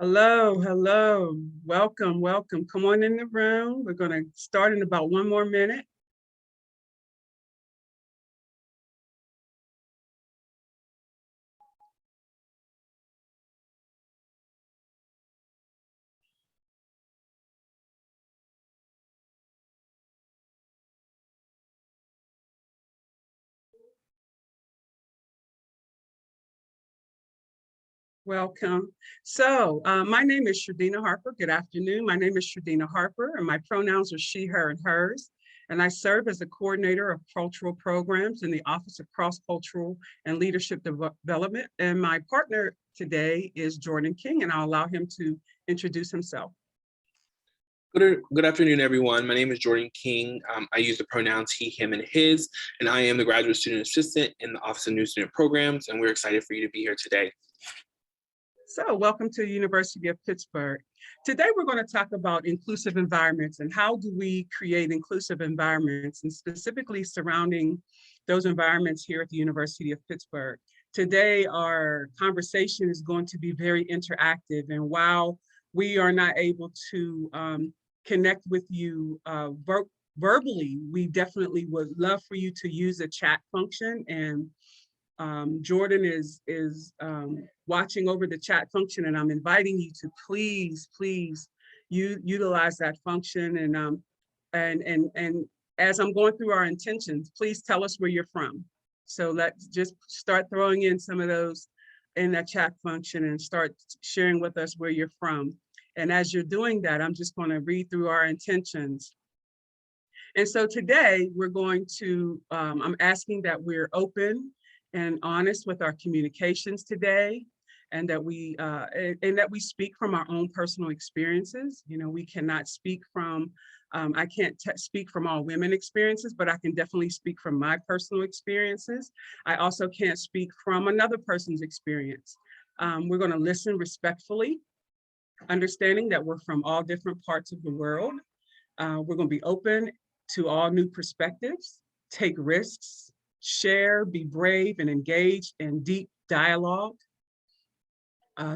Hello, hello. Welcome, welcome. Come on in the room. We're going to start in about 1 more minute. Welcome. My name is Shardina Harper. Good afternoon. My name is Shardina Harper, and my pronouns are she, her, and hers. And I serve as the coordinator of cultural programs in the Office of Cross-Cultural and Leadership Development. And my partner today is Jordan King, and I'll allow him to introduce himself. Good afternoon, everyone. My name is Jordan King. I use the pronouns he, him, and his, and I am the graduate student assistant in the Office of New Student Programs, and we're excited for you to be here today. So welcome to the University of Pittsburgh. Today, we're going to talk about inclusive environments and how do we create inclusive environments, and specifically surrounding those environments here at the University of Pittsburgh. Today, our conversation is going to be very interactive, and while we are not able to connect with you verbally, we definitely would love for you to use the chat function, and Jordan is watching over the chat function, and I'm inviting you to please utilize that function. And as I'm going through our intentions, please tell us where you're from. So let's just start throwing in some of those in that chat function and start sharing with us where you're from. And as you're doing that, I'm just going to read through our intentions. And so today we're going to, I'm asking that we're open and honest with our communications today, and that we speak from our own personal experiences. You know, we cannot speak from, I can't speak from all women experiences, but I can definitely speak from my personal experiences. I also can't speak from another person's experience. We're going to listen respectfully, understanding that we're from all different parts of the world. We're going to be open to all new perspectives, take risks, share, be brave, and engage in deep dialogue.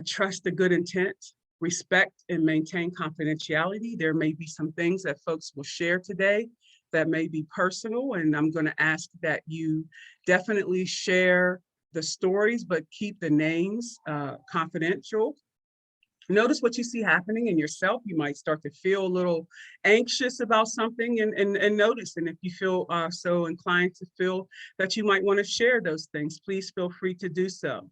Trust the good intent, respect and maintain confidentiality. There may be some things that folks will share today that may be personal, and I'm going to ask that you definitely share the stories, but keep the names confidential. Notice what you see happening in yourself. You might start to feel a little anxious about something, and notice. And if you feel so inclined to feel that you might want to share those things, please feel free to do so.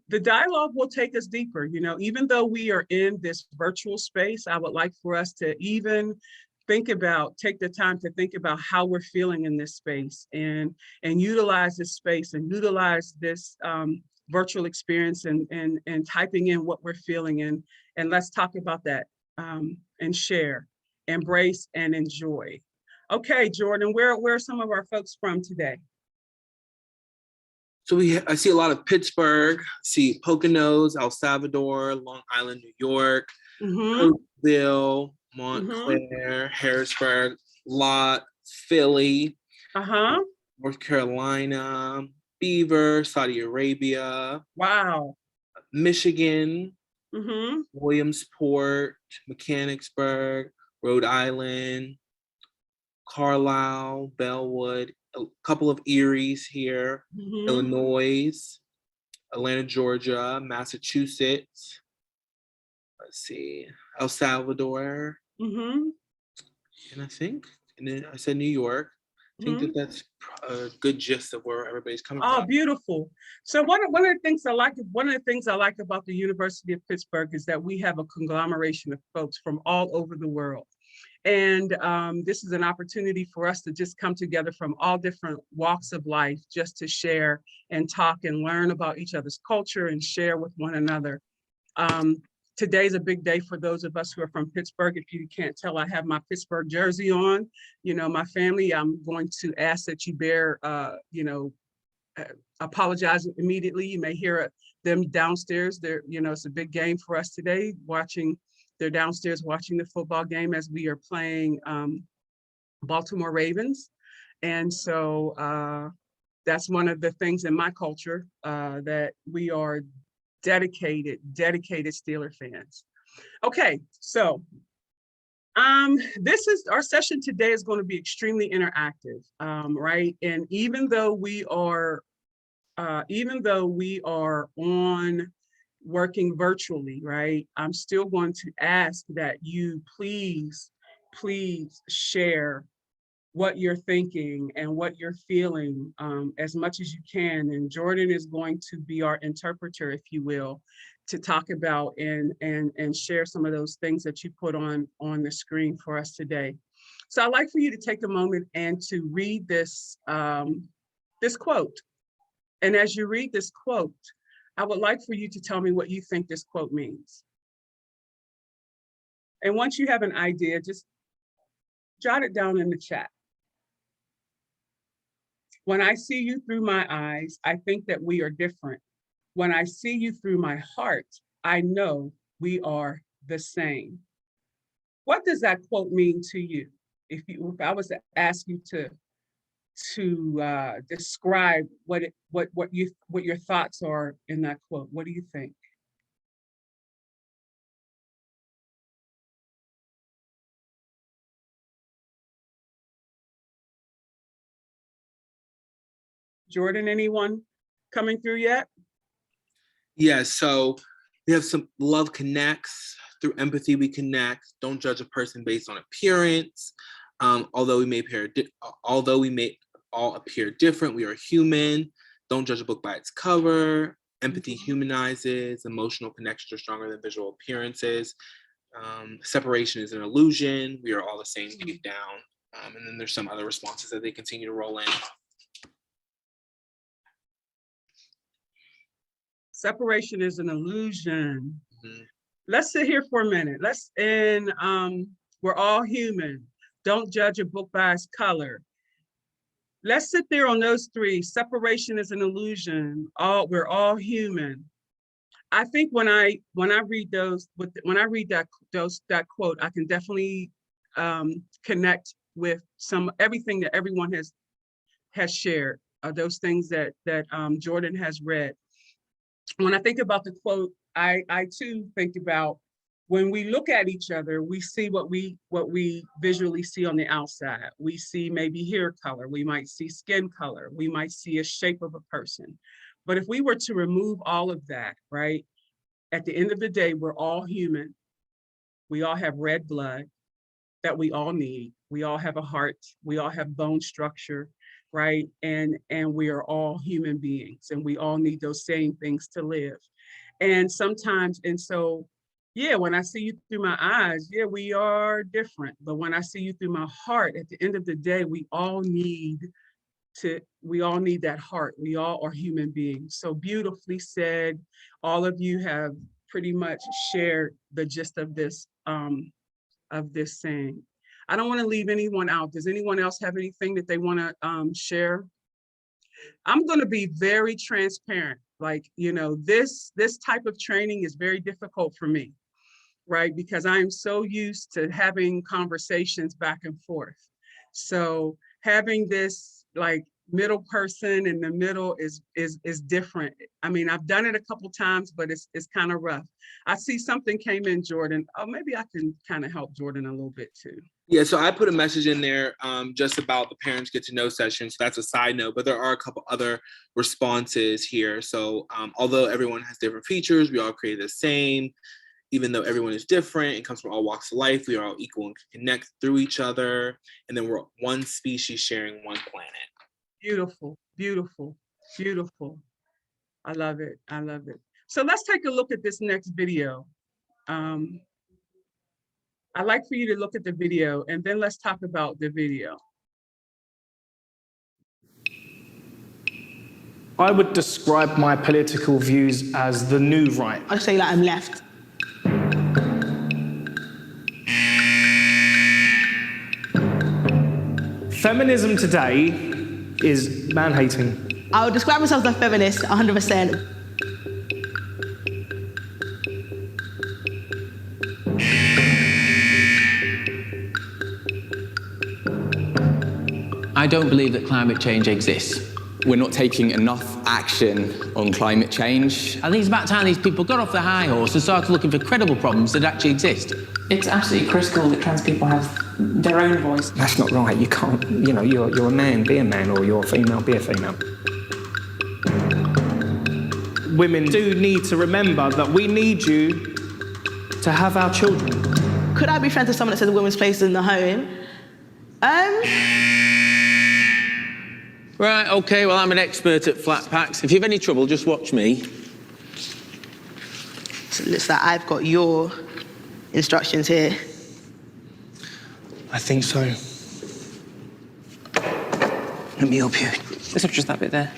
The dialogue will take us deeper. You know, even though we are in this virtual space, I would like for us to even take the time to think about how we're feeling in this space, and utilize this space and utilize this virtual experience, and typing in what we're feeling, and let's talk about that, and share, embrace, and enjoy. Okay, Jordan, where are some of our folks from today? So I see a lot of Pittsburgh, see Poconos, El Salvador, Long Island, New York, Kirksville, Montclair, Harrisburg, Lot, Philly, North Carolina, Beaver, Saudi Arabia, wow, Michigan, Williamsport, Mechanicsburg, Rhode Island, Carlisle, Bellwood, a couple of Eries here, Illinois, Atlanta, Georgia, Massachusetts, let's see, El Salvador, and then I said New York. I think that's a good gist of where everybody's coming from. Oh, beautiful. So one of the things I like about the University of Pittsburgh is that we have a conglomeration of folks from all over the world. And this is an opportunity for us to just come together from all different walks of life, just to share and talk and learn about each other's culture and share with one another. Today's a big day for those of us who are from Pittsburgh. If you can't tell, I have my Pittsburgh jersey on. You know, my family, I'm going to ask that you bear, apologize immediately. You may hear them downstairs. It's a big game for us today, they're downstairs watching the football game as we are playing Baltimore Ravens. And so that's one of the things in my culture that we are dedicated Steeler fans. Okay, so this is our session today is going to be extremely interactive, right? And even though we are on working virtually, right? I'm still going to ask that you please share what you're thinking and what you're feeling as much as you can. And Jordan is going to be our interpreter, if you will, to talk about and share some of those things that you put on the screen for us today. So I'd like for you to take a moment and to read this, this quote. And as you read this quote, I would like for you to tell me what you think this quote means. And once you have an idea, just jot it down in the chat. When I see you through my eyes, I think that we are different. When I see you through my heart, I know we are the same. What does that quote mean to you? If I was to ask you to describe what your thoughts are in that quote, what do you think? Jordan, anyone coming through yet? Yeah, so we have some love connects. Through empathy, we connect. Don't judge a person based on appearance. Although we may all appear different, we are human. Don't judge a book by its cover. Empathy humanizes. Emotional connections are stronger than visual appearances. Separation is an illusion. We are all the same deep down. And then there's some other responses that they continue to roll in. Separation is an illusion. Let's sit here for a minute. We're all human. Don't judge a book by its color. Let's sit there on those three. Separation is an illusion. We're all human. I think when I read that quote, I can definitely connect with everything that everyone has shared. Those things that Jordan has read. When I think about the quote, I too think about when we look at each other, we see what we visually see on the outside. We see maybe hair color, we might see skin color, we might see a shape of a person. But if we were to remove all of that, right? At the end of the day, we're all human. We all have red blood that we all need. We all have a heart, we all have bone structure, right? And we are all human beings, and we all need those same things to live. And sometimes, yeah, when I see you through my eyes, yeah, we are different. But when I see you through my heart, at the end of the day, we all need that heart. We all are human beings. So beautifully said. All of you have pretty much shared the gist of this saying. I don't want to leave anyone out. Does anyone else have anything that they want to share? I'm going to be very transparent. Like, this type of training is very difficult for me, right? Because I'm so used to having conversations back and forth. So having this like middle person in the middle is different. I mean, I've done it a couple times, but it's kind of rough. I see something came in, Jordan. Oh, maybe I can kind of help Jordan a little bit too. Yeah, so I put a message in there just about the parents get to know session. So that's a side note, but there are a couple other responses here. So although everyone has different features, we all create the same. Even though everyone is different, it comes from all walks of life, we are all equal and connect through each other. And then we're one species sharing one planet. Beautiful, beautiful, beautiful. I love it, I love it. So let's take a look at this next video. I'd like for you to look at the video and then let's talk about the video. I would describe my political views as the new right. I say that I'm left. Feminism today is man-hating. I would describe myself as a feminist, 100%. I don't believe that climate change exists. We're not taking enough action on climate change. I think it's about time these people got off the high horse and started looking for credible problems that actually exist. It's absolutely critical that trans people have their own voice. That's not right. You can't, you know, you're a man, be a man, or you're a female, be a female. Women do need to remember that we need you to have our children. Could I be friends with someone that says a woman's place is in the home? Right, okay, well, I'm an expert at flat packs. If you have any trouble, just watch me. So it looks like I've got your instructions here. I think so. Let me help you. It's just that bit there.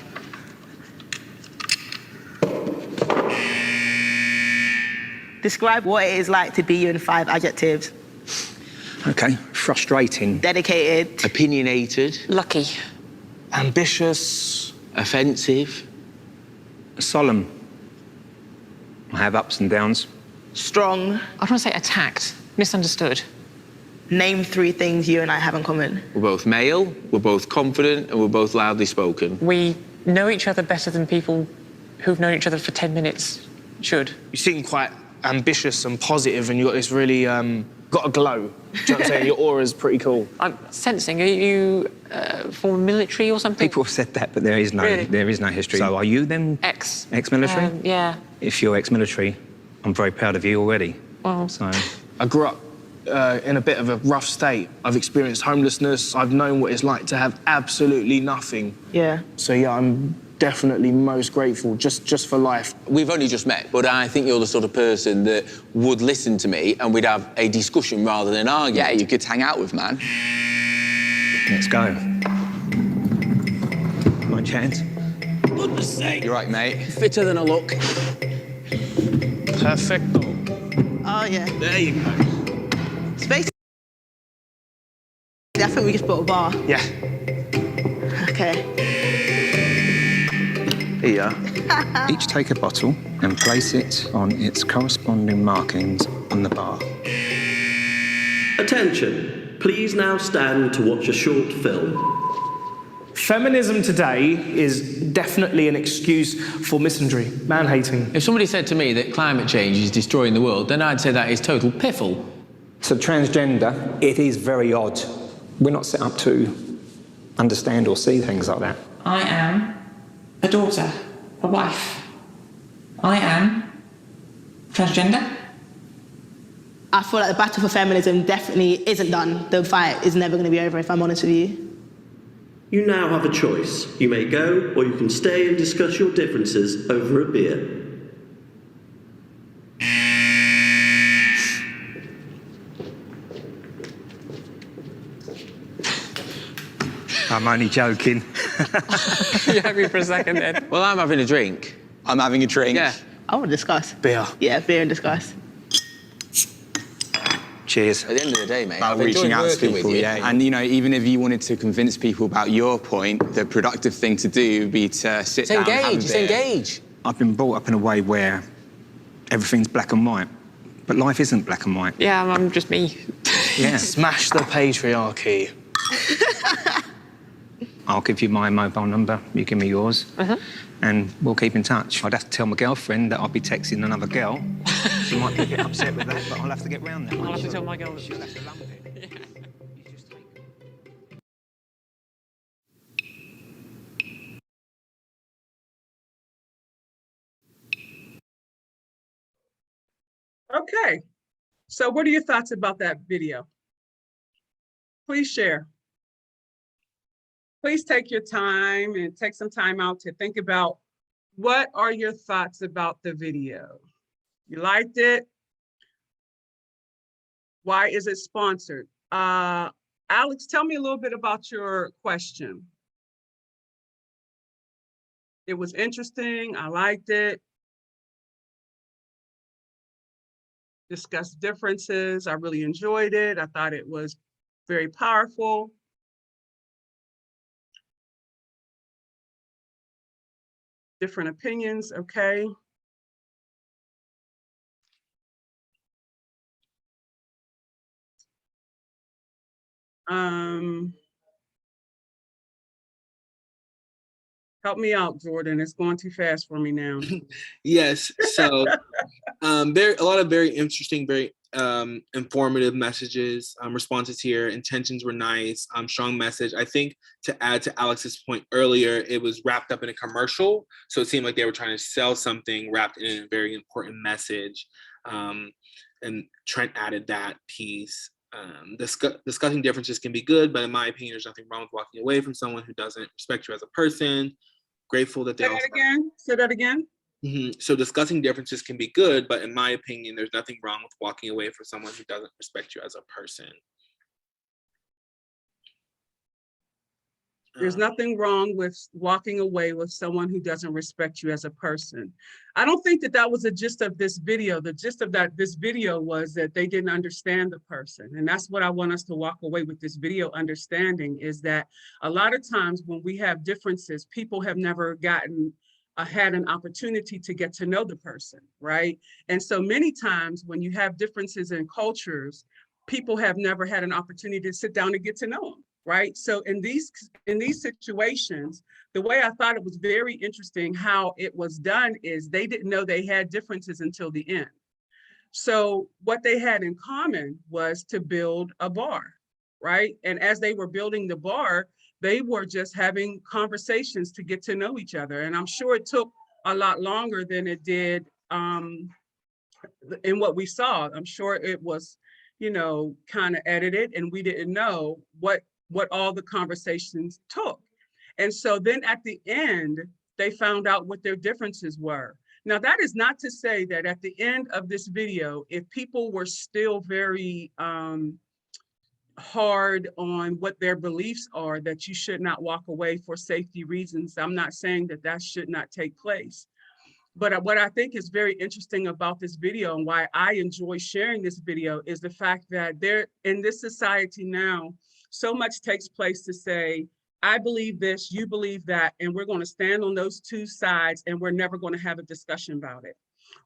Describe what it is like to be you in 5 adjectives. Okay, frustrating. Dedicated. Opinionated. Lucky. Ambitious. Offensive. Solemn. I have ups and downs. Strong. I want to say attacked, misunderstood. Name 3 things you and I have in common. We're both male, we're both confident, and we're both loudly spoken. We know each other better than people who've known each other for 10 minutes should. You seem quite ambitious and positive, and you've got this really, got a glow. Do you know what I'm saying? Your aura's pretty cool. I'm sensing, are you former military or something? People have said that, but there is no history. So are you then ex-military? Yeah. If you're ex-military, I'm very proud of you already. Well, So I grew up in a bit of a rough state. I've experienced homelessness. I've known what it's like to have absolutely nothing. Yeah. So yeah, I'm definitely most grateful just for life. We've only just met, but I think you're the sort of person that would listen to me and we'd have a discussion rather than argue. Yeah, you could hang out with, man. let's go. My chance. Goodness sake. You're right, mate. Fitter than I look. Perfecto. Oh, yeah. There you go. Space. I think we just put a bar. Yeah. Okay. Here, each take a bottle and place it on its corresponding markings on the bar. Attention, please now stand to watch a short film. Feminism today is definitely an excuse for misandry, man-hating. If somebody said to me that climate change is destroying the world, then I'd say that is total piffle. So transgender, it is very odd. We're not set up to understand or see things like that. I am a daughter, a wife. I am transgender. I feel like the battle for feminism definitely isn't done. The fight is never going to be over, if I'm honest with you. You now have a choice. You may go, or you can stay and discuss your differences over a beer. I'm only joking. You had me for a second then. Well, I'm having a drink. I'm having a drink. Yeah. I want to discuss. Beer. Yeah, beer and discuss. Cheers. At the end of the day, mate, About I've reaching enjoyed out to working with people, you. yeah. And, you know, even if you wanted to convince people about your point, the productive thing to do would be to sit down and have a Just beer. engage. I've been brought up in a way where everything's black and white, but life isn't black and white. Yeah, I'm just me. Yeah. Smash the patriarchy. I'll give you my mobile number, you give me yours, and we'll keep in touch. I'd have to tell my girlfriend that I'll be texting another girl. She might get a bit upset with that, but I'll have to get round that. I'll have to tell my girl. She'll have to run with it. Okay, so what are your thoughts about that video? Please share. Please take your time and take some time out to think about what are your thoughts about the video? You liked it? Why is it sponsored? Alex, tell me a little bit about your question. It was interesting, I liked it. Discussed differences, I really enjoyed it. I thought it was very powerful. Different opinions, okay. Help me out, Jordan. It's going too fast for me now. Yes. So there a lot of very interesting, very informative messages, responses here. Intentions were nice, strong message. I think to add to Alex's point earlier, it was wrapped up in a commercial. So it seemed like they were trying to sell something wrapped in a very important message. And Trent added that piece. Discussing differences can be good, but in my opinion, there's nothing wrong with walking away from someone who doesn't respect you as a person. Grateful that they Say that again. Say that again. So discussing differences can be good, but in my opinion, there's nothing wrong with walking away from someone who doesn't respect you as a person. There's nothing wrong with walking away with someone who doesn't respect you as a person. I don't think that that was the gist of this video. The gist of this video was that they didn't understand the person. And that's what I want us to walk away with this video understanding, is that a lot of times when we have differences, people have never had an opportunity to get to know the person, right? And so many times when you have differences in cultures, people have never had an opportunity to sit down and get to know them. Right. So in these situations, the way I thought it was very interesting how it was done is they didn't know they had differences until the end. So what they had in common was to build a bar. Right. And as they were building the bar, they were just having conversations to get to know each other. And I'm sure it took a lot longer than it did in what we saw. I'm sure it was, kind of edited, and we didn't know what all the conversations took. And so then at the end, they found out what their differences were. Now, that is not to say that at the end of this video, if people were still very hard on what their beliefs are, that you should not walk away for safety reasons. I'm not saying that that should not take place. But what I think is very interesting about this video and why I enjoy sharing this video is the fact that there in this society now, so much takes place to say, I believe this, you believe that, and we're going to stand on those two sides and we're never going to have a discussion about it.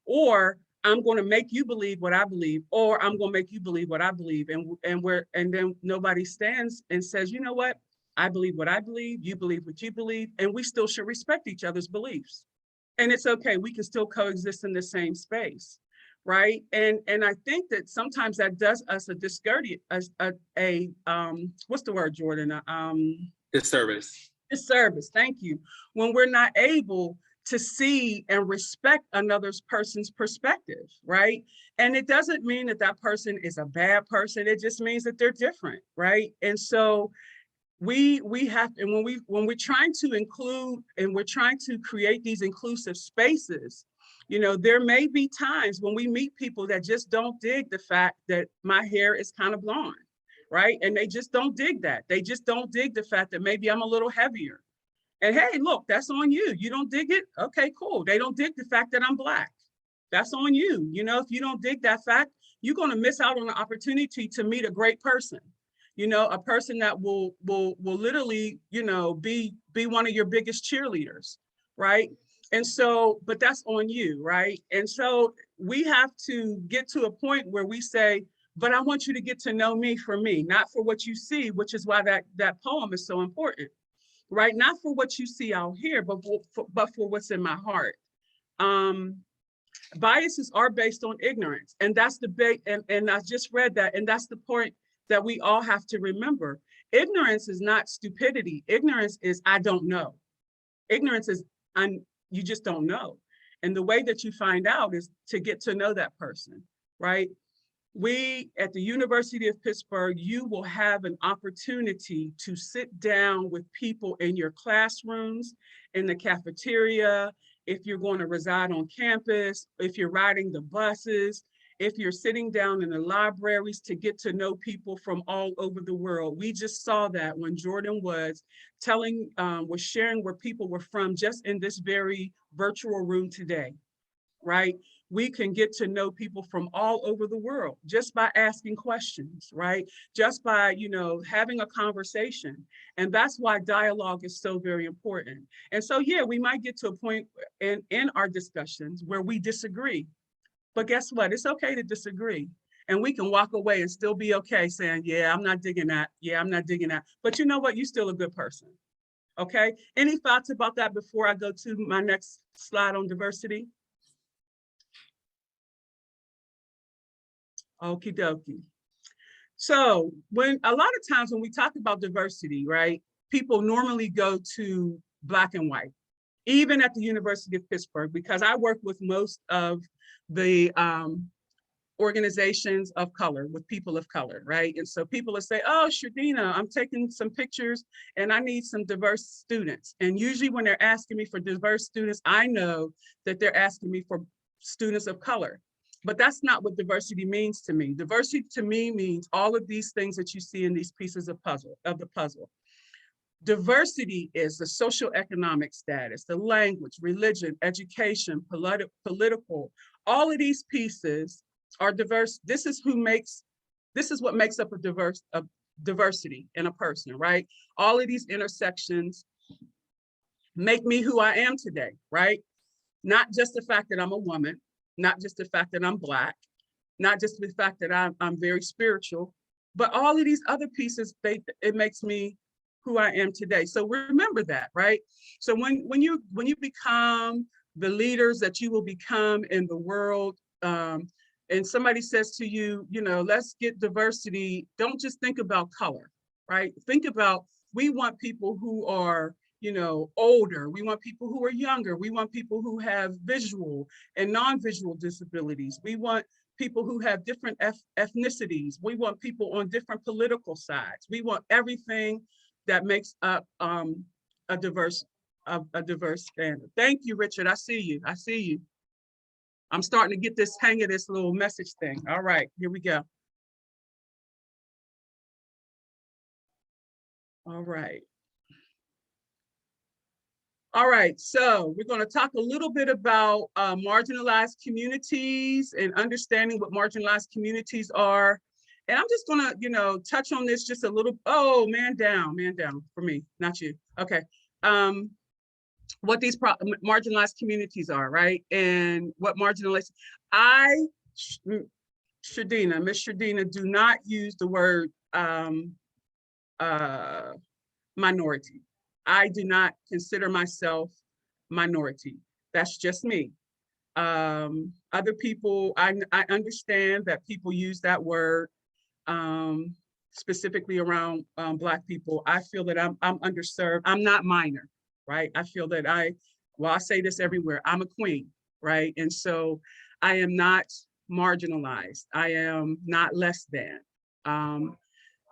Or I'm going to make you believe what I believe, or I'm going to make you believe what I believe. And then nobody stands and says, you know what? I believe what I believe, you believe what you believe, and we still should respect each other's beliefs. And it's okay, we can still coexist in the same space. Right. And I think that sometimes that does us a discourteous, what's the word, Jordan? Disservice. Disservice. Thank you. When we're not able to see and respect another person's perspective. Right. And it doesn't mean that that person is a bad person. It just means that they're different. Right. And so we have, and when we're trying to include and we're trying to create these inclusive spaces, there may be times when we meet people that just don't dig the fact that my hair is kind of blonde, right? And they just don't dig that. They just don't dig the fact that maybe I'm a little heavier. And hey, look, that's on you. You don't dig it? Okay, cool. They don't dig the fact that I'm Black. That's on you. If you don't dig that fact, you're going to miss out on the opportunity to meet a great person. A person that will literally, be one of your biggest cheerleaders, right? And so, but that's on you, right? And so we have to get to a point where we say, but I want you to get to know me for me, not for what you see, which is why that poem is so important, right? Not for what you see out here, but for what's in my heart. Biases are based on ignorance, and that's the and I just read that, and that's the point that we all have to remember. Ignorance is not stupidity. Ignorance is I don't know. Ignorance is you just don't know. And the way that you find out is to get to know that person, right? We at the University of Pittsburgh, you will have an opportunity to sit down with people in your classrooms, in the cafeteria, if you're going to reside on campus, if you're riding the buses, if you're sitting down in the libraries, to get to know people from all over the world. We just saw that when Jordan was sharing where people were from just in this very virtual room today, right? We can get to know people from all over the world just by asking questions, right? Just by, having a conversation. And that's why dialogue is so very important. And so, yeah, we might get to a point in our discussions where we disagree. But guess what? It's okay to disagree. And we can walk away and still be okay saying, yeah, I'm not digging that. Yeah, I'm not digging that. But you know what? You're still a good person. Okay, any thoughts about that before I go to my next slide on diversity? Okie dokie. So when a lot of times when we talk about diversity, right, people normally go to Black and white, even at the University of Pittsburgh, because I work with most of the organizations of color, with people of color, right? And so people will say, oh, Shardina, I'm taking some pictures and I need some diverse students. And usually when they're asking me for diverse students, I know that they're asking me for students of color. But that's not what diversity means to me. Diversity to me means all of these things that you see in these pieces of the puzzle. Diversity is the social economic status, the language, religion, education, political, all of these pieces are diverse. This is what makes up a diversity in a person, right? All of these intersections make me who I am today, right? Not just the fact that I'm a woman, not just the fact that I'm Black, not just the fact that I'm very spiritual, but all of these other pieces, it makes me who I am today. So remember that, right? So when you become the leaders that you will become in the world, and somebody says to you, let's get diversity, don't just think about color, right? Think about, we want people who are, older. We want people who are younger. We want people who have visual and non-visual disabilities. We want people who have different ethnicities. We want people on different political sides. We want everything that makes up a diverse standard. Thank you, Richard. I see you. I see you. I'm starting to get this hang of this little message thing. All right, here we go. All right. All right, so we're going to talk a little bit about marginalized communities and understanding what marginalized communities are. And I'm just going to, touch on this just a little. Oh, man down for me, not you. Okay. What these marginalized communities are, right? And what marginalized, Miss Shardina, do not use the word minority. I do not consider myself minority. That's just me. Other people, I understand that people use that word specifically around Black people. I feel that I'm underserved. I'm not minor, right? I feel that I say this everywhere, I'm a queen, right? And so I am not marginalized. I am not less than.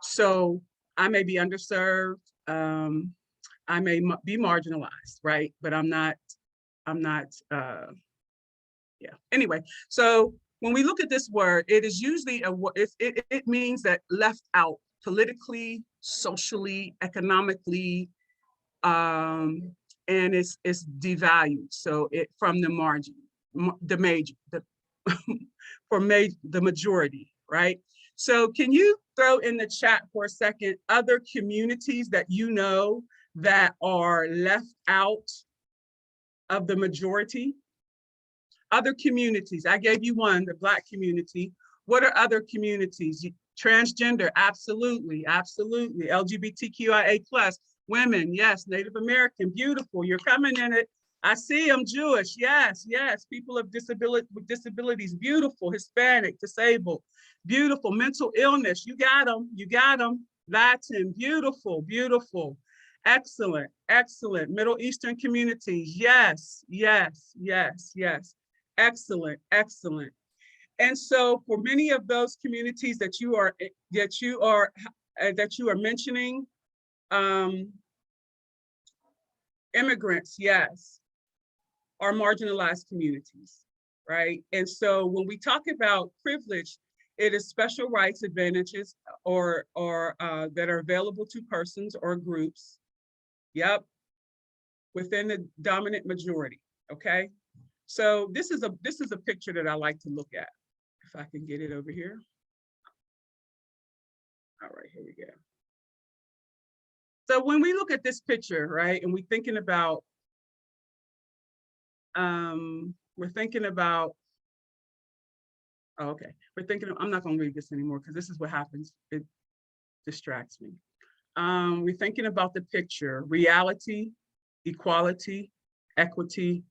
So I may be underserved. I may be marginalized, right? But I'm not, yeah. Anyway, so when we look at this word, it is usually, it means that left out politically, socially, economically, and it's devalued. So from the margin, the majority, right? So can you throw in the chat for a second other communities that that are left out of the majority? Other communities, I gave you one, the Black community. What are other communities? Transgender, absolutely, absolutely. LGBTQIA+, women, yes. Native American, beautiful, you're coming in it. I see I'm Jewish, yes, yes. People with disabilities, beautiful. Hispanic, disabled, beautiful. Mental illness, you got them. Latin, beautiful, beautiful. Excellent, excellent. Middle Eastern communities, yes, yes, yes, yes. Excellent, excellent. And so for many of those communities that you are mentioning, immigrants, yes, are marginalized communities, right? And so when we talk about privilege, it is special rights, advantages, or that are available to persons or groups, yep, within the dominant majority, okay? So this is a picture that I like to look at. If I can get it over here. All right, here we go. So when we look at this picture, right, and we're thinking about, I'm not gonna read this anymore because this is what happens. It distracts me. we're thinking about the picture: reality, equality, equity,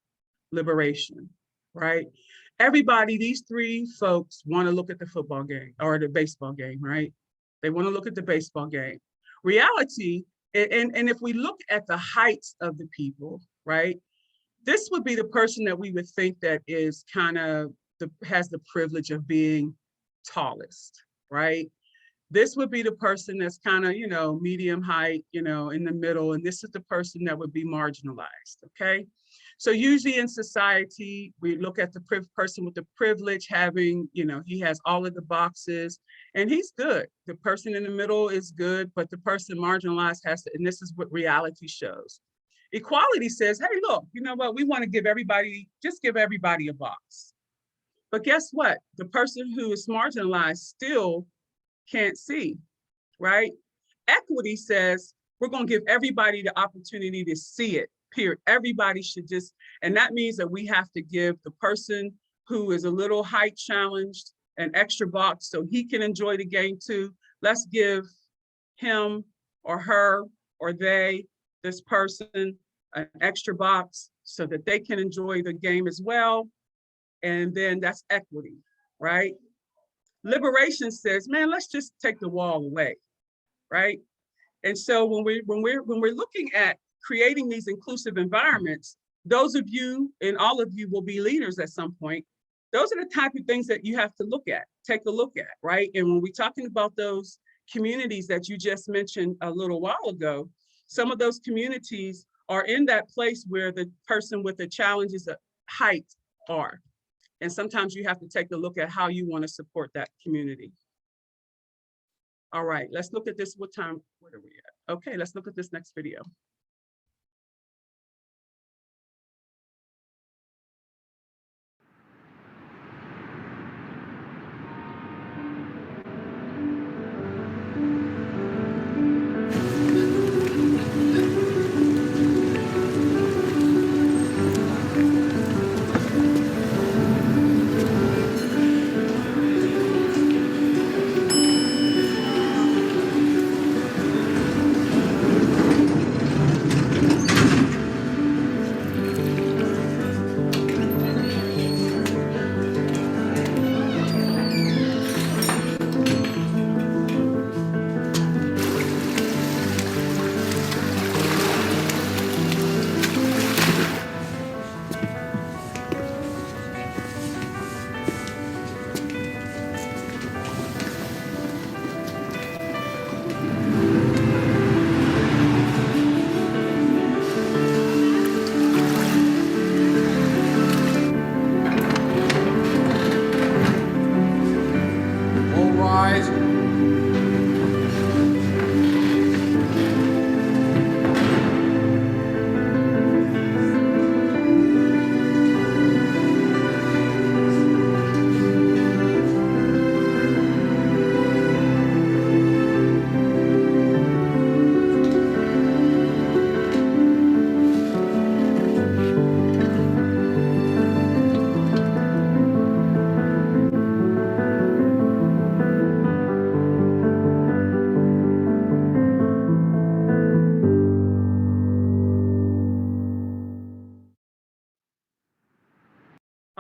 liberation, right? Everybody, these three folks want to look at the football game or the baseball game, right? They want to look at the baseball game. Reality, and if we look at the heights of the people, right? This would be the person that we would think that is kind of has the privilege of being tallest, right? This would be the person that's kind of, medium height, in the middle. And this is the person that would be marginalized, okay? So usually in society, we look at the person with the privilege having, he has all of the boxes and he's good. The person in the middle is good, but the person marginalized has to, and this is what reality shows. Equality says, hey, look, you know what? We want to give everybody a box. But guess what? The person who is marginalized still can't see, right? Equity says we're going to give everybody the opportunity to see it, period. Everybody should just, and that means that we have to give the person who is a little height challenged an extra box so he can enjoy the game too. Let's give him or her or they, this person, an extra box so that they can enjoy the game as well. And then that's equity, right? Liberation says, man, let's just take the wall away, right? And so when we're looking at creating these inclusive environments, those of you and all of you will be leaders at some point. Those are the type of things that you have to take a look at, right? And when we're talking about those communities that you just mentioned a little while ago, some of those communities are in that place where the person with the challenges of height are. And sometimes you have to take a look at how you want to support that community. All right, let's look at this. What are we at? Okay, let's look at this next video.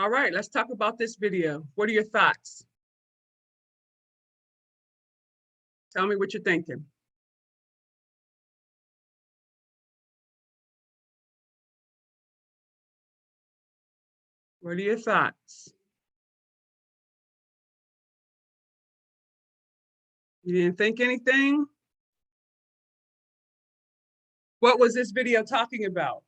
All right, let's talk about this video. What are your thoughts? Tell me what you're thinking. What are your thoughts? You didn't think anything? What was this video talking about?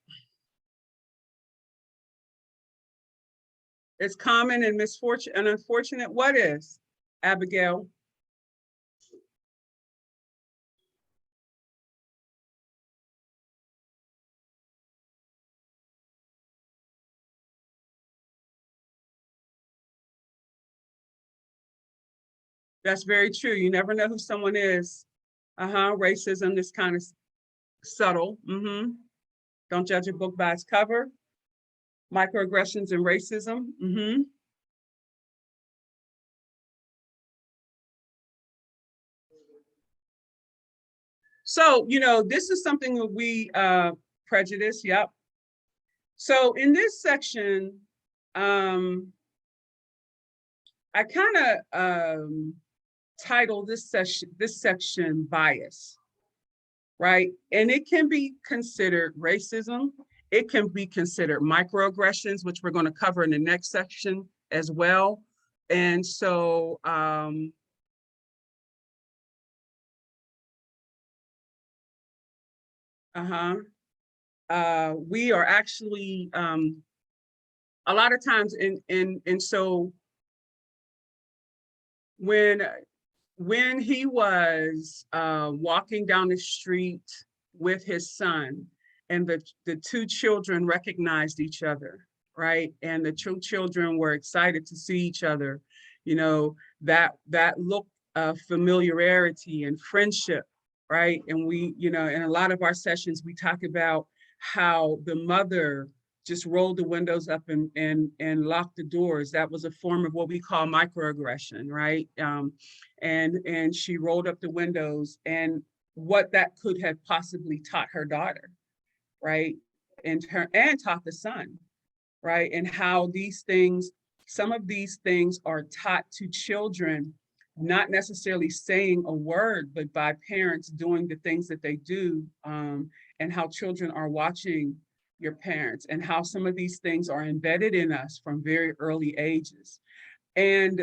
It's common in misfortune and unfortunate. What is, Abigail? That's very true. You never know who someone is. Racism is kind of subtle. Don't judge a book by its cover. Microaggressions and racism. So, this is something that we prejudice, yep. So in this section, I kind of title this section bias, right? And it can be considered racism. It can be considered microaggressions, which we're going to cover in the next section as well. And so, we are actually a lot of times and so when he was walking down the street with his son, and the two children recognized each other, right? And the two children were excited to see each other, that look of familiarity and friendship, right? And we, in a lot of our sessions, we talk about how the mother just rolled the windows up and locked the doors. That was a form of what we call microaggression, right? And she rolled up the windows, and what that could have possibly taught her daughter, right? And taught the son, right? And how some of these things are taught to children, not necessarily saying a word, but by parents doing the things that they do, and how children are watching your parents, and how some of these things are embedded in us from very early ages. And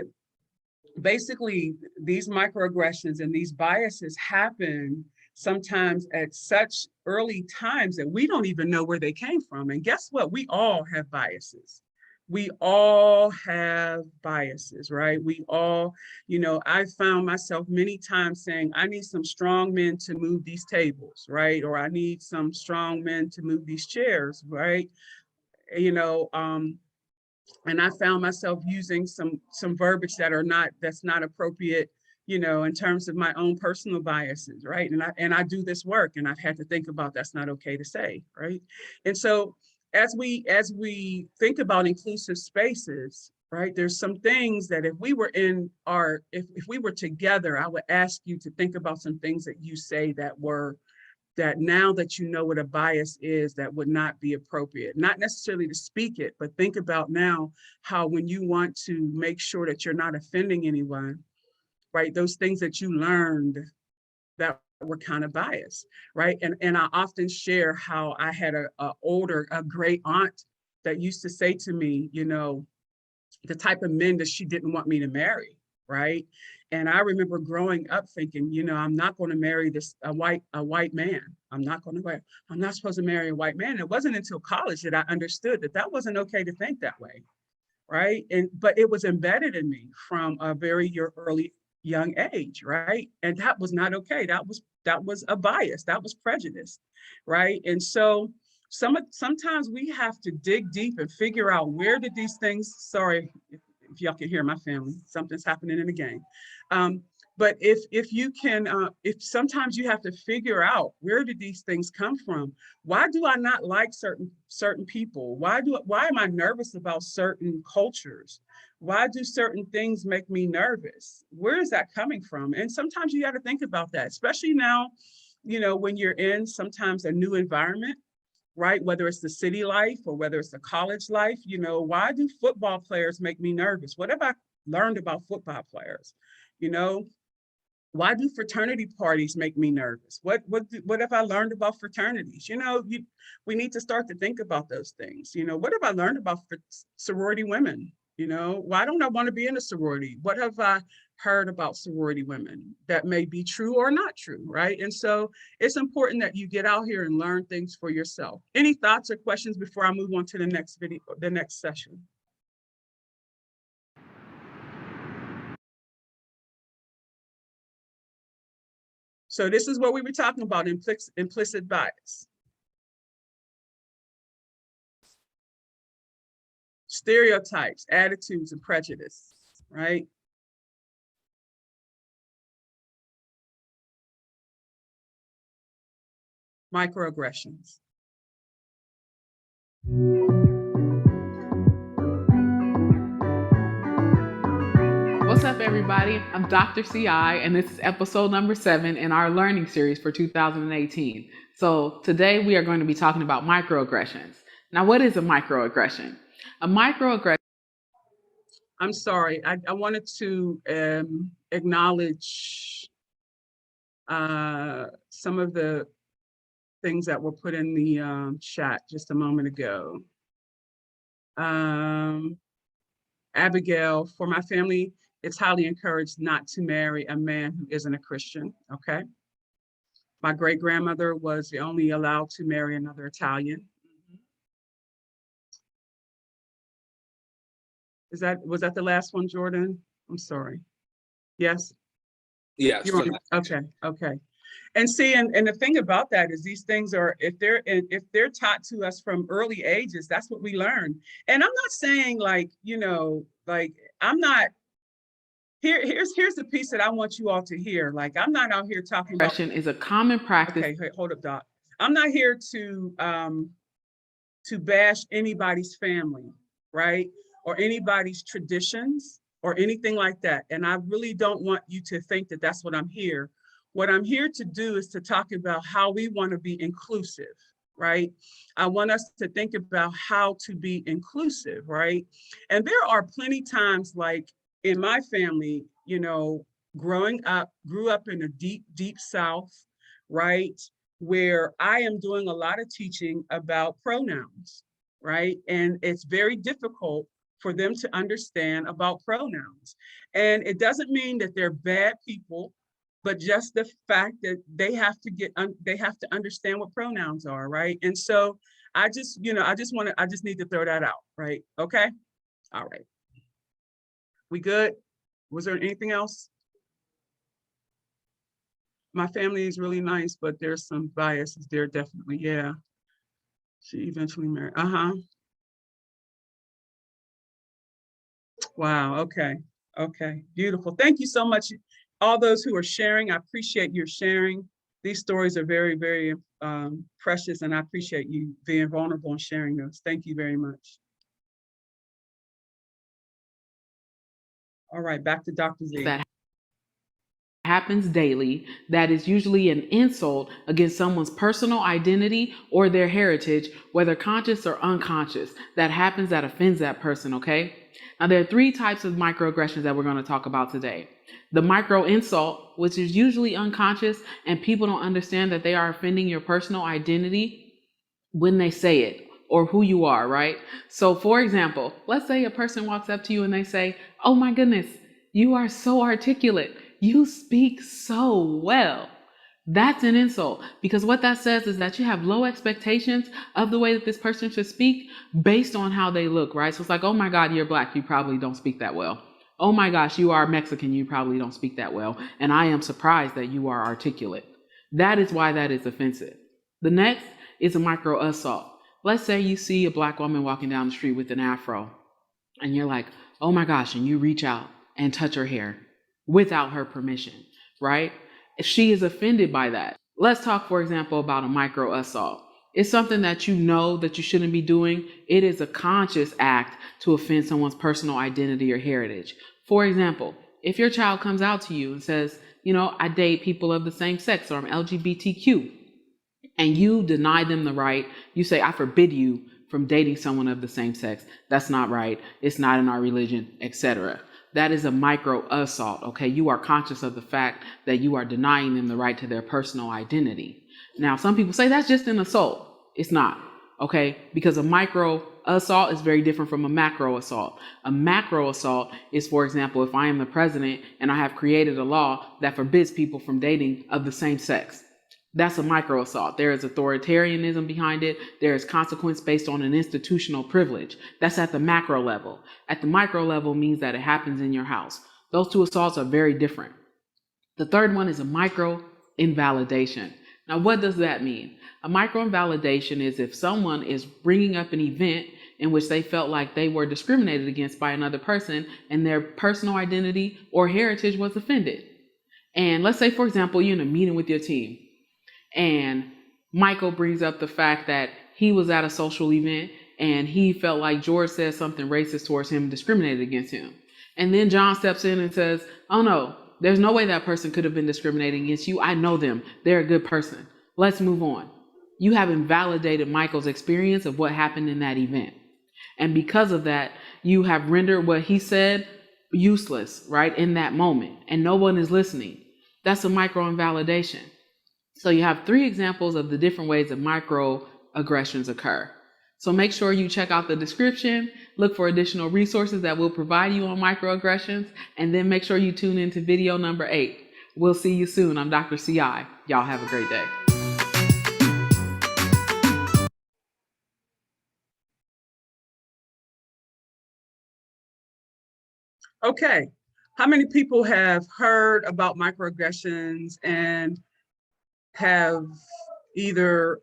basically, these microaggressions and these biases happen sometimes at such early times that we don't even know where they came from. And guess what? We all have biases. We all have biases, right? We all, I found myself many times saying, I need some strong men to move these tables, right? Or I need some strong men to move these chairs, right? And I found myself using some verbiage that's not appropriate, in terms of my own personal biases, right? And I do this work, and I've had to think about that's not okay to say, right? And so as we think about inclusive spaces, right, there's some things that if we were together, I would ask you to think about some things that you say that now that you know what a bias is, that would not be appropriate. Not necessarily to speak it, but think about now how when you want to make sure that you're not offending anyone, right? Those things that you learned that were kind of biased, right? And I often share how I had a great aunt that used to say to me, the type of men that she didn't want me to marry, right? And I remember growing up thinking, I'm not going to marry a white man. I'm not supposed to marry a white man. It wasn't until college that I understood that wasn't okay to think that way, right? But it was embedded in me from a very early young age, right? And that was not okay. That was a bias. That was prejudice, right? And so sometimes we have to dig deep and figure out where did these things. Sorry if y'all can hear my family, something's happening in the game. But if you can, if sometimes you have to figure out where did these things come from? Why do I not like certain people? Why am I nervous about certain cultures? Why do certain things make me nervous? Where is that coming from? And sometimes you got to think about that, especially now, when you're in sometimes a new environment, right? Whether it's the city life or whether it's the college life, why do football players make me nervous? What have I learned about football players? Why do fraternity parties make me nervous? What have I learned about fraternities? We need to start to think about those things. What have I learned about sorority women? Why don't I want to be in a sorority? What have I heard about sorority women that may be true or not true, right? And so it's important that you get out here and learn things for yourself. Any thoughts or questions before I move on to the next session? So this is what we were talking about, implicit bias. Stereotypes, attitudes, and prejudice, right? Microaggressions. What's up, everybody? I'm Dr. CI, and this is episode number 7 in our learning series for 2018. So today we are going to be talking about microaggressions. Now, what is a microaggression? A microaggression. I'm sorry, I wanted to acknowledge some of the things that were put in the chat just a moment ago. Abigail, for my family, it's highly encouraged not to marry a man who isn't a Christian, okay? My great-grandmother was only allowed to marry another Italian. Was that the last one, Jordan? I'm sorry. Yes? Yes. Okay. And see, and the thing about that is these things are, if they're taught to us from early ages, that's what we learn. And I'm not saying like, I'm not, here's the piece that I want you all to hear. Like, I'm not out here talking about. Aggression is a common practice. Okay, hold up, Doc. I'm not here to bash anybody's family, right? Or anybody's traditions or anything like that. And I really don't want you to think that that's what I'm here. What I'm here to do is to talk about how we want to be inclusive, right? I want us to think about how to be inclusive, right? And there are plenty times, like in my family, grew up in a deep, deep South, right? Where I am doing a lot of teaching about pronouns, right? And it's very difficult for them to understand about pronouns. And it doesn't mean that they're bad people, but just the fact that they have to understand what pronouns are, right? And so I just need to throw that out, right? Okay, all right. We good? Was there anything else? My family is really nice, but there's some biases there, definitely, yeah. She eventually married, Wow, okay, beautiful. Thank you so much. All those who are sharing, I appreciate your sharing. These stories are very, very precious, and I appreciate you being vulnerable and sharing those. Thank you very much. All right, back to Dr. Z. That happens daily, that is usually an insult against someone's personal identity or their heritage, whether conscious or unconscious. That happens, that offends that person, okay? Now, there are 3 types of microaggressions that we're going to talk about today. The micro insult, which is usually unconscious, and people don't understand that they are offending your personal identity when they say it, or who you are, right? So for example, let's say a person walks up to you and they say, "Oh my goodness, you are so articulate. You speak so well." That's an insult, because what that says is that you have low expectations of the way that this person should speak based on how they look, right? So it's like, "Oh my God, you're Black. You probably don't speak that well. Oh my gosh, you are Mexican. You probably don't speak that well. And I am surprised that you are articulate." That is why that is offensive. The next is a micro assault. Let's say you see a Black woman walking down the street with an afro, and you're like, "Oh my gosh," and you reach out and touch her hair without her permission, right? She is offended by that. Let's talk, for example, about a micro assault. It's something that you know that you shouldn't be doing. It is a conscious act to offend someone's personal identity or heritage. For example, if your child comes out to you and says, "I date people of the same sex," or "I'm LGBTQ," and you deny them the right, you say, "I forbid you from dating someone of the same sex. That's not right. It's not in our religion," etc. That is a micro assault, okay? You are conscious of the fact that you are denying them the right to their personal identity. Now, some people say that's just an assault. It's not, okay? Because a micro assault is very different from a macro assault. A macro assault is, for example, if I am the president and I have created a law that forbids people from dating of the same sex. That's a micro assault. There is authoritarianism behind it. There is consequence based on an institutional privilege. That's at the macro level. At the micro level means that it happens in your house. Those 2 assaults are very different. The third one is a micro invalidation. Now, what does that mean? A micro invalidation is if someone is bringing up an event in which they felt like they were discriminated against by another person and their personal identity or heritage was offended. And let's say, for example, you're in a meeting with your team, and Michael brings up the fact that he was at a social event and he felt like George said something racist towards him, discriminated against him. And then John steps in and says, oh no, there's no way that person could have been discriminating against you. I know them. They're a good person. Let's move on. You have invalidated Michael's experience of what happened in that event. And because of that, you have rendered what he said useless, right, in that moment. And no one is listening. That's a micro invalidation. So you have 3 examples of the different ways that microaggressions occur. So make sure you check out the description, look for additional resources that will provide you on microaggressions, and then make sure you tune into video number 8. We'll see you soon. I'm Dr. CI. Y'all have a great day. Okay, how many people have heard about microaggressions and have either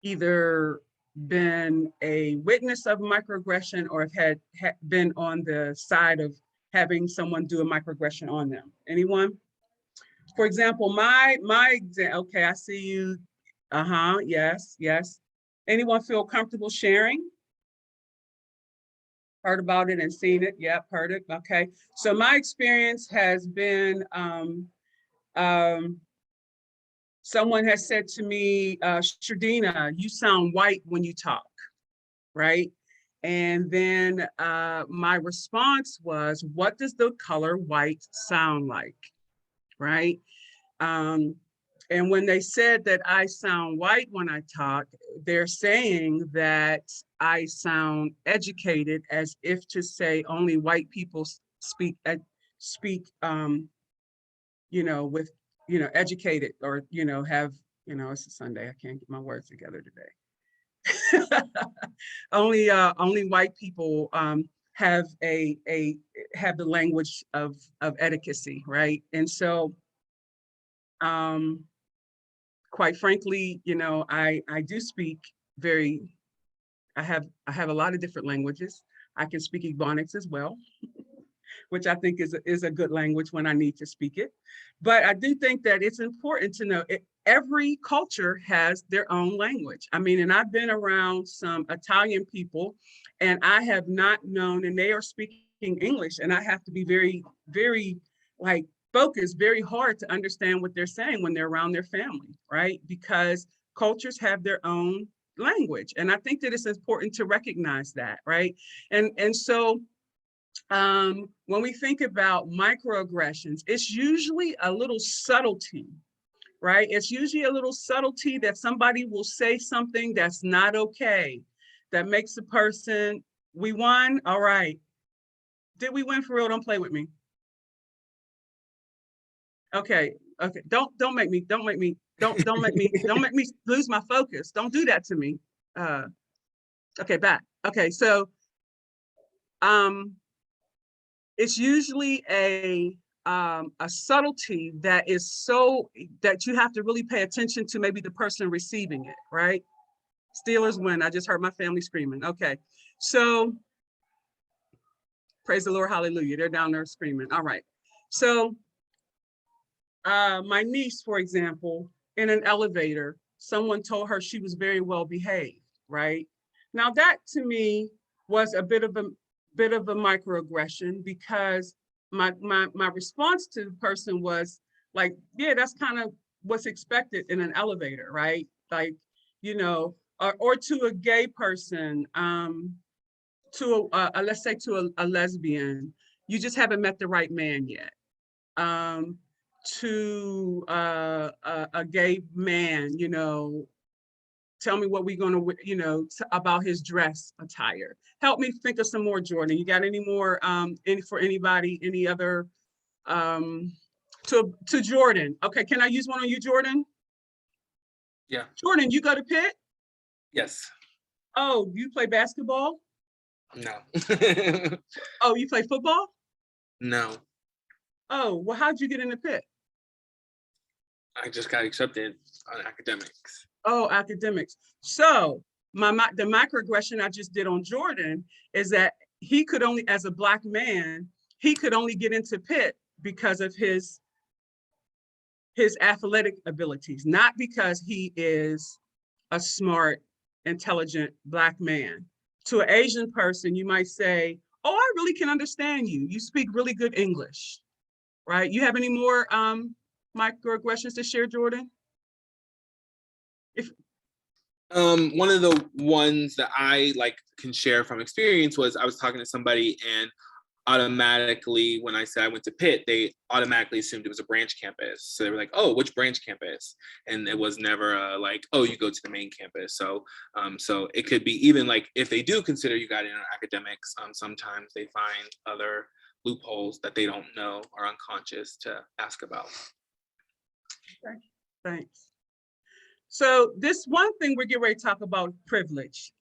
either been a witness of microaggression or have been on the side of having someone do a microaggression on them? Anyone? For example, okay, I see you. Yes, yes. Anyone feel comfortable sharing? Heard about it and seen it? Yep, heard it. Okay. So my experience has been someone has said to me, Shardina, you sound white when you talk, right? And then my response was, what does the color white sound like, right? And when they said that I sound white when I talk, they're saying that I sound educated, as if to say only white people speak, you know, with, you know, educated, or, you know, have, you know, it's a Sunday, I can't get my words together today. Only white people have have the language of etiquette, right? And so, quite frankly, you know, I do speak I have a lot of different languages. I can speak Ebonics as well, which I think is a good language when I need to speak it. But I do think that it's important to know every culture has their own language. I mean, and I've been around some Italian people, and I have not known, and they are speaking English, and I have to be very, very like focused very hard to understand what they're saying when they're around their family, right? Because cultures have their own language. And I think that it's important to recognize that, right? And so when we think about microaggressions, it's usually a little subtlety, right? It's usually a little subtlety that somebody will say something that's not okay, that makes a person, we won, all right. Did we win for real? Don't play with me. Okay, okay, don't make me lose my focus. Don't do that to me. Okay, back. Okay, so it's usually a subtlety that is so that you have to really pay attention to maybe the person receiving it, right? Steelers win. I just heard my family screaming. Okay, so praise the Lord, hallelujah. They're down there screaming. All right, so my niece, for example, in an elevator, someone told her she was very well behaved, right? Now that to me was a bit of a microaggression, because my response to the person was like, yeah, that's kind of what's expected in an elevator, right? Like, you know, or to a gay person, to let's say to a lesbian, you just haven't met the right man yet. To a gay man, you know, tell me what we're going to, you know, about his dress attire. Help me think of some more, Jordan. You got any more, for anybody, any other, to Jordan? Okay, can I use one on you, Jordan? Yeah. Jordan, you go to Pitt? Yes. Oh, you play basketball? No. Oh, you play football? No. Oh, well, how'd you get into Pitt? I just got accepted on academics. Oh, academics. So the microaggression I just did on Jordan is that he could only, as a Black man, he could only get into Pitt because of his athletic abilities, not because he is a smart, intelligent Black man. To an Asian person, you might say, oh, I really can understand you. You speak really good English, right? You have any more microaggressions to share, Jordan? If One of the ones that I like can share from experience was I was talking to somebody, and automatically when I said I went to Pitt, they automatically assumed it was a branch campus. So they were like, oh, which branch campus? And it was never like, oh, you go to the main campus. So so it could be even like if they do consider you got in academics, sometimes they find other loopholes that they don't know or unconscious to ask about. Okay, thanks. So this one thing we're getting ready to talk about, privilege.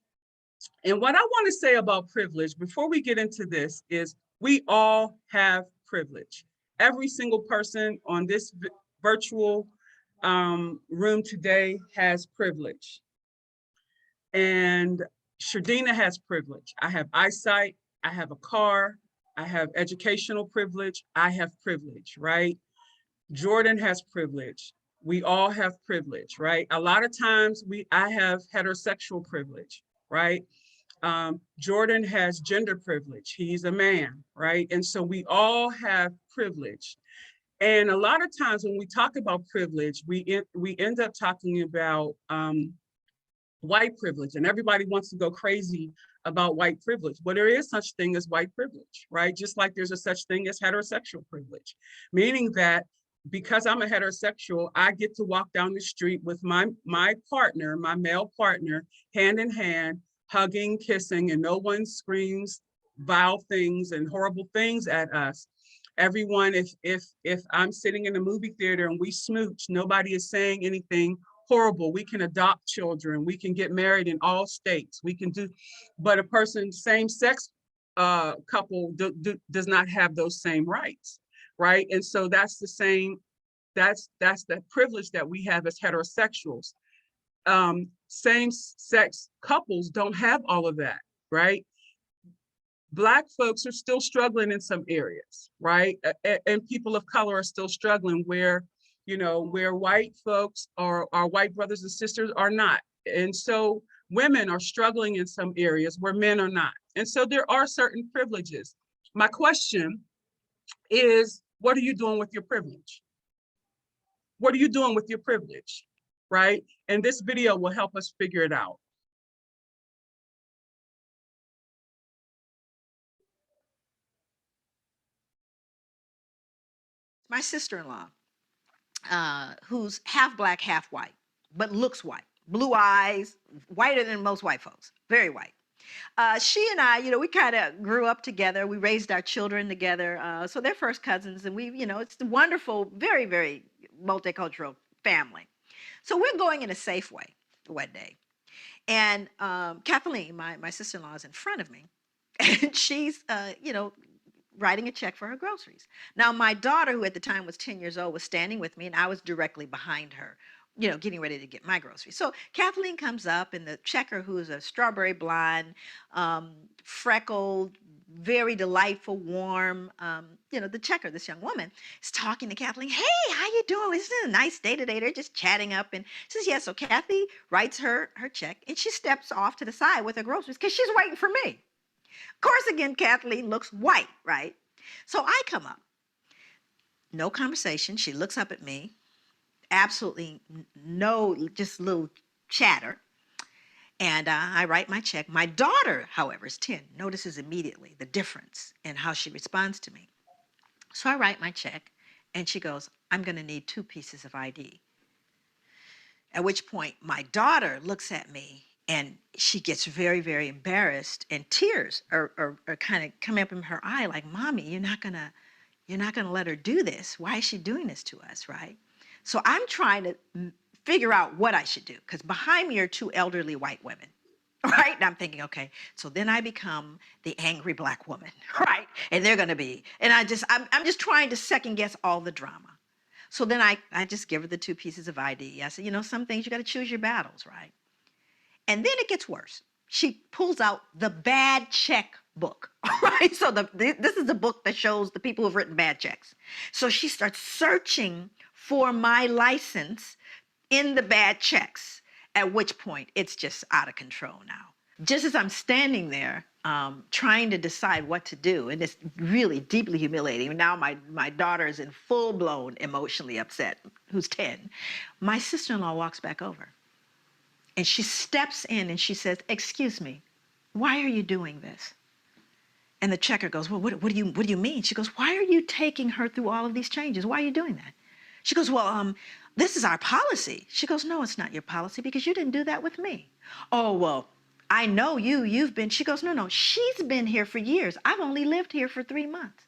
And what I want to say about privilege before we get into this is we all have privilege. Every single person on this virtual room today has privilege. And Shardina has privilege. I have eyesight, I have a car, I have educational privilege, I have privilege, right? Jordan has privilege. We all have privilege, right? A lot of times I have heterosexual privilege, right? Jordan has gender privilege. He's a man, right? And so we all have privilege. And a lot of times when we talk about privilege, we end up talking about white privilege, and everybody wants to go crazy about white privilege. But there is such thing as white privilege, right? Just like there's a such thing as heterosexual privilege, meaning that because I'm a heterosexual, I get to walk down the street with my partner, my male partner, hand in hand, hugging, kissing, and no one screams vile things and horrible things at us. Everyone, if I'm sitting in a movie theater and we smooch, nobody is saying anything horrible. We can adopt children. We can get married in all states. We can do, but a person, same sex couple does not have those same rights, right? And so that's the same, that's the privilege that we have as heterosexuals. Same sex couples don't have all of that, right? Black folks are still struggling in some areas, right? And people of color are still struggling where, you know, where white folks or our white brothers and sisters are not. And so women are struggling in some areas where men are not. And so there are certain privileges. My question is, what are you doing with your privilege? What are you doing with your privilege, right? And this video will help us figure it out. My sister-in-law, who's half black, half white, but looks white. Blue eyes, whiter than most white folks, very white. She and I, we kind of grew up together. We raised our children together. So they're first cousins, and it's a wonderful, very, very multicultural family. So we're going in a Safeway one day. And Kathleen, my sister-in-law, is in front of me. And she's, writing a check for her groceries. Now, my daughter, who at the time was 10 years old, was standing with me, and I was directly behind her, getting ready to get my groceries. So Kathleen comes up, and the checker, who is a strawberry blonde, freckled, very delightful, warm, the checker, this young woman, is talking to Kathleen. Hey, how you doing? Isn't it a nice day today? They're just chatting up. And she says, yeah. So Kathy writes her check, and she steps off to the side with her groceries because she's waiting for me. Of course, again, Kathleen looks white, right? So I come up. No conversation. She looks up at me. Absolutely no, just a little chatter. And I write my check. My daughter, however, is 10, notices immediately the difference in how she responds to me. So I write my check, and she goes, I'm going to need 2 pieces of ID. At which point, my daughter looks at me, and she gets very, very embarrassed, and tears are kind of coming up in her eye, like, Mommy, you're not gonna let her do this. Why is she doing this to us, right? So I'm trying to figure out what I should do, because behind me are 2 elderly white women, right? And I'm thinking, okay, so then I become the angry black woman, right? And they're gonna be, and I'm just trying to second guess all the drama. So then I just give her the 2 pieces of ID. I said, some things you gotta choose your battles, right? And then it gets worse. She pulls out the bad check book, right? So this is the book that shows the people who've written bad checks. So she starts searching for my license in the bad checks, at which point it's just out of control now. just as I'm standing there, trying to decide what to do, and it's really deeply humiliating. Now my daughter is in full-blown emotionally upset, who's 10. My sister-in-law walks back over, and she steps in and she says, "Excuse me, why are you doing this?" And the checker goes, "Well, what do you mean?" She goes, "Why are you taking her through all of these changes? Why are you doing that?" She goes, "Well, this is our policy." She goes, "No, it's not your policy because you didn't do that with me." "Oh, well, I know you've been," she goes, "No, she's been here for years. I've only lived here for 3 months."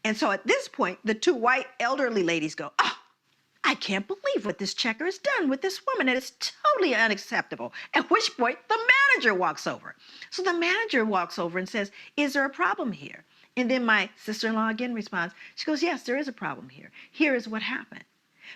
And so at this point, the two white elderly ladies go, "Oh, I can't believe what this checker has done with this woman. And it's totally unacceptable." At which point the manager walks over. So the manager walks over and says, "Is there a problem here?" And then my sister-in-law again responds. She goes, "Yes, there is a problem here. Here is what happened."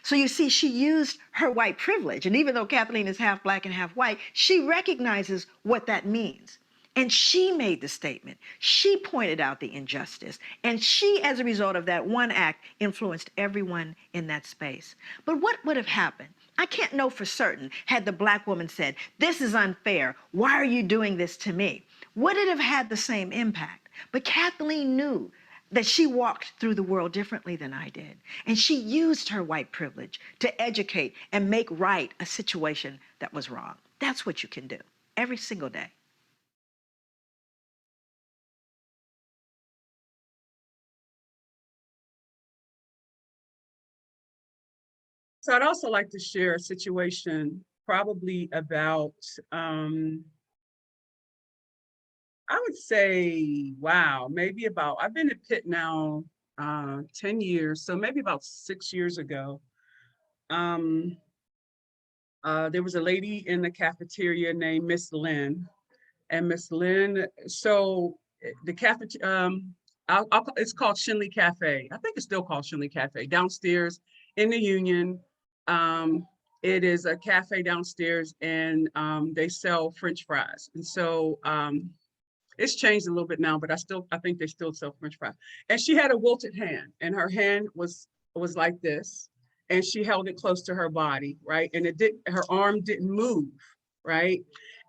So you see, she used her white privilege. And even though Kathleen is half black and half white, she recognizes what that means. And she made the statement. She pointed out the injustice. And she, as a result of that one act, influenced everyone in that space. But what would have happened? I can't know for certain had the black woman said, "This is unfair. Why are you doing this to me?" Would it have had the same impact? But Kathleen knew that she walked through the world differently than I did. And she used her white privilege to educate and make right a situation that was wrong. That's what you can do every single day. So I'd also like to share a situation probably about, I would say, wow, maybe about, I've been at Pitt now 10 years, so maybe about 6 years ago. There was a lady in the cafeteria named Miss Lynn. And Miss Lynn, so the cafeteria, it's called Shinley Cafe. I think it's still called Shinley Cafe, downstairs in the Union. It is a cafe downstairs, and they sell French fries. And so it's changed a little bit now, but I think they still sell French fries. And she had a wilted hand, and her hand was like this, and she held it close to her body, right? And her arm didn't move, right?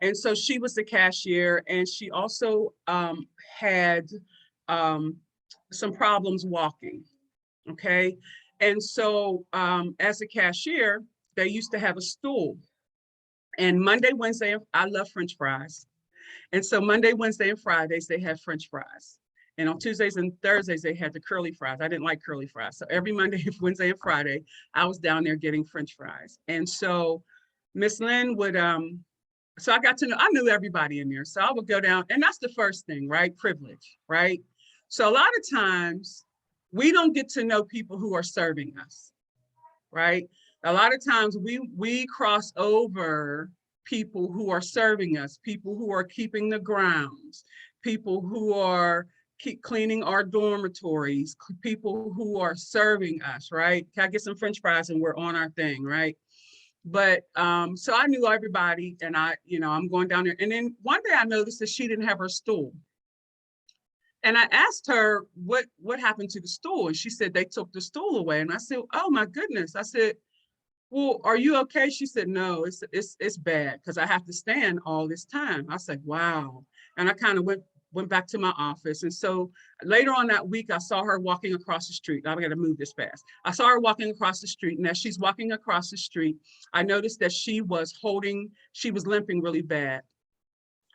And so she was the cashier, and she also had some problems walking, okay? And so as a cashier, they used to have a stool. And Monday, Wednesday, I love French fries. And so Monday, Wednesday, and Fridays, they had French fries. And on Tuesdays and Thursdays, they had the curly fries. I didn't like curly fries. So every Monday, Wednesday, and Friday, I was down there getting French fries. And so Miss Lynn would, so I knew everybody in there. So I would go down, and that's the first thing, right? Privilege, right? So a lot of times we don't get to know people who are serving us, right? A lot of times we cross over people who are serving us, people who are keeping the grounds, people who are keep cleaning our dormitories, people who are serving us, right? Can I get some French fries and we're on our thing, right? But so I knew everybody, and I'm going down there. And then one day I noticed that she didn't have her stool. And I asked her what happened to the stool, and she said they took the stool away. And I said, "Oh my goodness." I said, "Well, are you okay?" She said, "No, it's bad because I have to stand all this time." I said, "Wow." And I kind of went back to my office. And so later on that week, I saw her walking across the street. I got to move this fast. I saw her walking across the street, and as she's walking across the street, I noticed that she was limping really bad.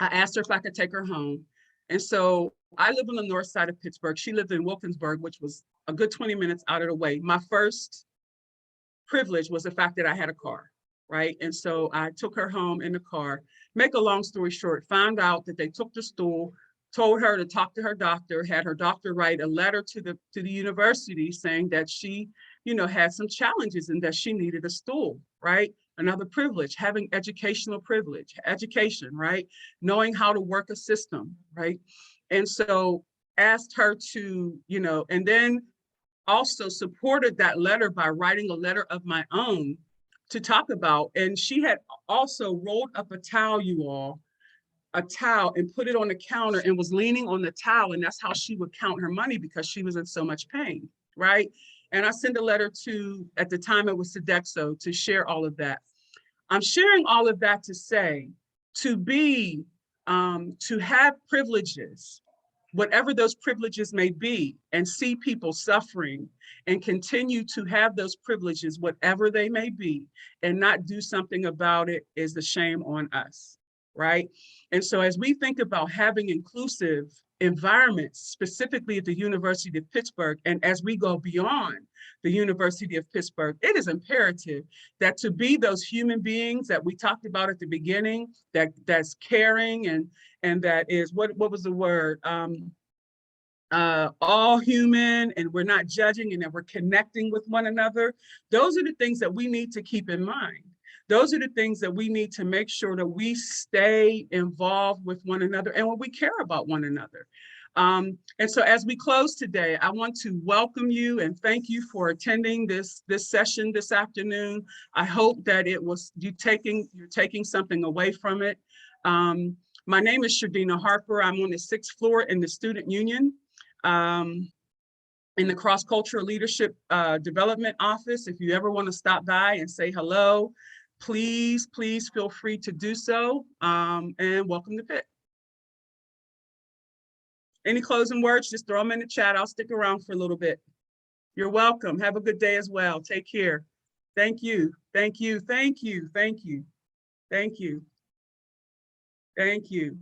I asked her if I could take her home. And so I live on the north side of Pittsburgh. She lived in Wilkinsburg, which was a good 20 minutes out of the way. My first privilege was the fact that I had a car, right? And so I took her home in the car. Make a long story short, found out that they took the stool, told her to talk to her doctor, had her doctor write a letter to the university saying that she, had some challenges and that she needed a stool, right? Another privilege, having educational privilege, education, right? Knowing how to work a system, right? And so asked her to, and then also supported that letter by writing a letter of my own to talk about. And she had also rolled up a towel, and put it on the counter and was leaning on the towel. And that's how she would count her money because she was in so much pain, right? And I sent a letter to, at the time it was Sodexo, to share all of that. I'm sharing all of that to say to be, to have privileges, whatever those privileges may be, and see people suffering and continue to have those privileges, whatever they may be, and not do something about it is the shame on us, right? And so as we think about having inclusive environments, specifically at the University of Pittsburgh, and as we go beyond the University of Pittsburgh, it is imperative that to be those human beings that we talked about at the beginning, that's caring and that is, what was the word? All human, and we're not judging, and that we're connecting with one another. Those are the things that we need to keep in mind. Those are the things that we need to make sure that we stay involved with one another and when we care about one another. And so as we close today, I want to welcome you and thank you for attending this session this afternoon. I hope that you're taking something away from it. My name is Shardina Harper. I'm on the 6th floor in the Student Union, in the Cross-Cultural Leadership Development Office. If you ever want to stop by and say hello, please feel free to do so, and welcome to Pitt. Any closing words, just throw them in the chat. I'll stick around for a little bit. You're welcome. Have a good day as well. Take care. Thank you. Thank you. Thank you. Thank you. Thank you. Thank you.